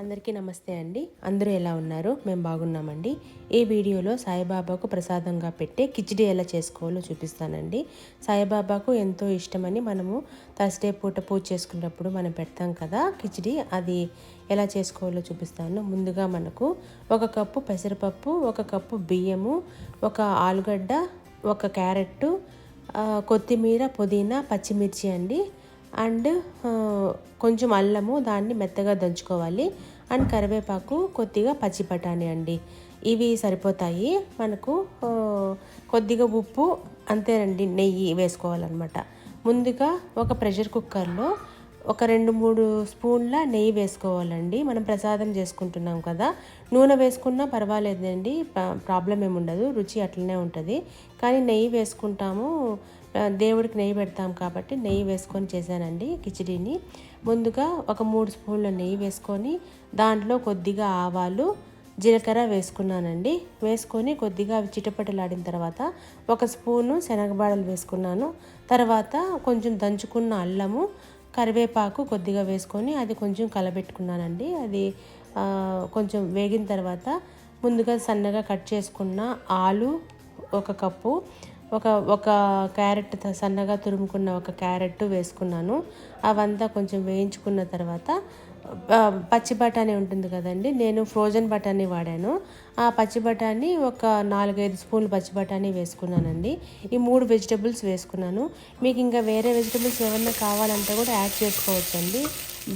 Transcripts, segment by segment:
అందరికీ నమస్తే అండి. అందరూ ఎలా ఉన్నారు? మేము బాగున్నామండి. ఈ వీడియోలో సాయిబాబాకు ప్రసాదంగా పెట్టే కిచిడి ఎలా చేసుకోవాలో చూపిస్తానండి. సాయిబాబాకు ఎంతో ఇష్టమని మనము థర్స్డే పూట పూజ చేసుకున్నప్పుడు మనం పెడతాం కదా కిచిడి, అది ఎలా చేసుకోవాలో చూపిస్తాను. ముందుగా మనకు 1 కప్పు పెసరపప్పు, 1 కప్పు బియ్యము, 1 ఆలుగడ్డ, 1 క్యారెట్, కొత్తిమీర, పుదీనా, పచ్చిమిర్చి అండి. అండ్ కొంచెం అల్లము, దాన్ని మెత్తగా దంచుకోవాలి. అండ్ కరివేపాకు, కొద్దిగా పచ్చి బఠానీ అండి. ఇవి సరిపోతాయి మనకు. కొద్దిగా ఉప్పు, అంతేనండి. నెయ్యి వేసుకోవాలన్నమాట. ముందుగా ఒక ప్రెషర్ కుక్కర్లో ఒక 2-3 స్పూన్ల నెయ్యి వేసుకోవాలండి. మనం ప్రసాదం చేసుకుంటున్నాం కదా, నూనె వేసుకున్నా పర్వాలేదండి, ప్రాబ్లం ఏమి ఉండదు, రుచి అట్లనే ఉంటుంది. కానీ నెయ్యి వేసుకుంటాము, దేవుడికి నెయ్యి పెడతాం కాబట్టి నెయ్యి వేసుకొని చేశానండి కిచిడీని. ముందుగా ఒక 3 స్పూన్ల నెయ్యి వేసుకొని దాంట్లో కొద్దిగా ఆవాలు, జీలకర్ర వేసుకున్నానండి. వేసుకొని కొద్దిగా అవి చిటపటలాడిన తర్వాత 1 స్పూను శనగబాడలు వేసుకున్నాను. తర్వాత కొంచెం దంచుకున్న అల్లము, కరివేపాకు కొద్దిగా వేసుకొని అది కొంచెం కలబెట్టుకున్నానండి. అది కొంచెం వేగిన తర్వాత ముందుగా సన్నగా కట్ చేసుకున్న ఆలు 1 కప్పు, ఒక క్యారెట్ సన్నగా తురుముకున్న 1 క్యారెట్ వేసుకున్నాను. అవంతా కొంచెం వేయించుకున్న తర్వాత పచ్చి బఠానీ ఉంటుంది కదండి, నేను ఫ్రోజన్ బఠానీ వాడాను. ఆ పచ్చి బఠానీ ఒక 4-5 స్పూన్లు పచ్చి బఠానీ వేసుకున్నానండి. ఈ 3 వెజిటబుల్స్ వేసుకున్నాను. మీకు ఇంకా వేరే వెజిటబుల్స్ ఏమన్నా కావాలంటే కూడా యాడ్ చేసుకోవచ్చండి,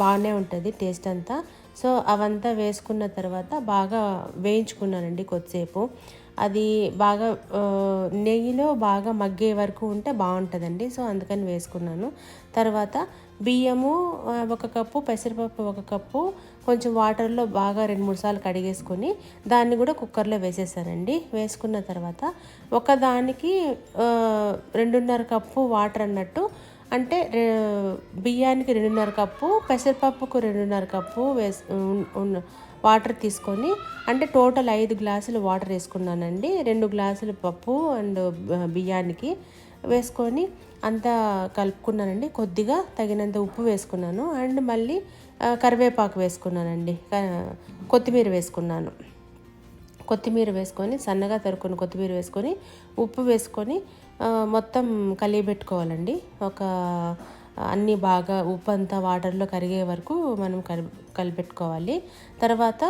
బాగానే ఉంటుంది టేస్ట్ అంతా. సో అవంతా వేసుకున్న తర్వాత బాగా వేయించుకున్నానండి కొద్దిసేపు. అది బాగా నెయ్యిలో బాగా మగ్గే వరకు ఉంటే బాగుంటుందండి. సో అందుకని వేసుకున్నాను. తర్వాత బియ్యము 1 కప్పు, పెసరపప్పు 1 కప్పు, కొంచెం వాటర్లో బాగా 2-3 సార్లు కడిగేసుకొని దాన్ని కూడా కుక్కర్లో వేసేసానండి. వేసుకున్న తర్వాత ఒకదానికి 2.5 కప్పు వాటర్ అన్నట్టు, అంటే బియ్యానికి 2.5 కప్పు, పెసరపప్పుకు 2.5 కప్పు వాటర్ తీసుకొని, అంటే టోటల్ 5 గ్లాసులు వాటర్ వేసుకున్నానండి. 2 గ్లాసులు పప్పు అండ్ బియ్యానికి వేసుకొని అంతా కలుపుకున్నానండి. కొద్దిగా తగినంత ఉప్పు వేసుకున్నాను. అండ్ మళ్ళీ కరివేపాకు వేసుకున్నానండి, కొత్తిమీర వేసుకున్నాను. కొత్తిమీర వేసుకొని సన్నగా తరుక్కుని కొత్తిమీర వేసుకొని ఉప్పు వేసుకొని మొత్తం కలిపెట్టుకోవాలండి. అన్నీ బాగా ఉప్పు అంతా వాటర్లో కరిగే వరకు మనం కలిపెట్టుకోవాలి. తర్వాత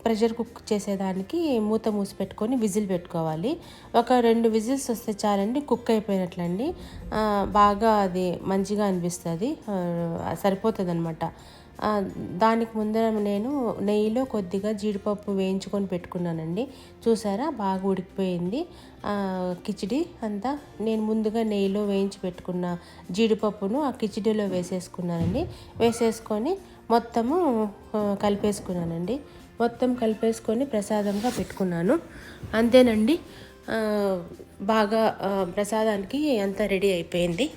ప్రెషర్ కుక్ చేసేదానికి మూత మూసి పెట్టుకొని విజిల్ పెట్టుకోవాలి. ఒక 2 విజిల్స్ వస్తే చాలండి, కుక్ అయిపోయినట్లండి. బాగా అది మంచిగా అనిపిస్తుంది, సరిపోతుంది అనమాట. దానికి ముందర నేను నెయ్యిలో కొద్దిగా జీడిపప్పు వేయించుకొని పెట్టుకున్నానండి. చూసారా, బాగా ఉడికిపోయింది కిచిడి అంతా. నేను ముందుగా నెయ్యిలో వేయించి పెట్టుకున్న జీడిపప్పును ఆ కిచిడిలో వేసేసుకున్నానండి. వేసేసుకొని మొత్తము కలిపేసుకున్నానండి. మొత్తం కలిపేసుకొని ప్రసాదంగా పెట్టుకున్నాను. అంతేనండి, బాగా ప్రసాదానికి అంతా రెడీ అయిపోయింది.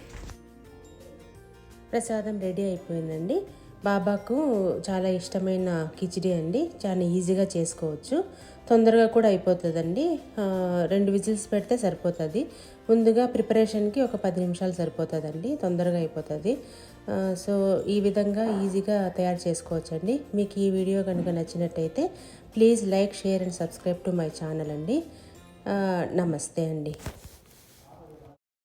ప్రసాదం రెడీ అయిపోయిందండి. బాబాకు చాలా ఇష్టమైన కిచిడి అండి. చాలా ఈజీగా చేసుకోవచ్చు, తొందరగా కూడా అయిపోతుందండి. 2 విజిల్స్ పెడితే సరిపోతుంది. ముందుగా ప్రిపరేషన్కి ఒక 10 నిమిషాలు సరిపోతుందండి, తొందరగా అయిపోతుంది. సో ఈ విధంగా ఈజీగా తయారు చేసుకోవచ్చండి. మీకు ఈ వీడియో కనుక నచ్చినట్టయితే please like, share and subscribe to my channel అండి. నమస్తే అండి.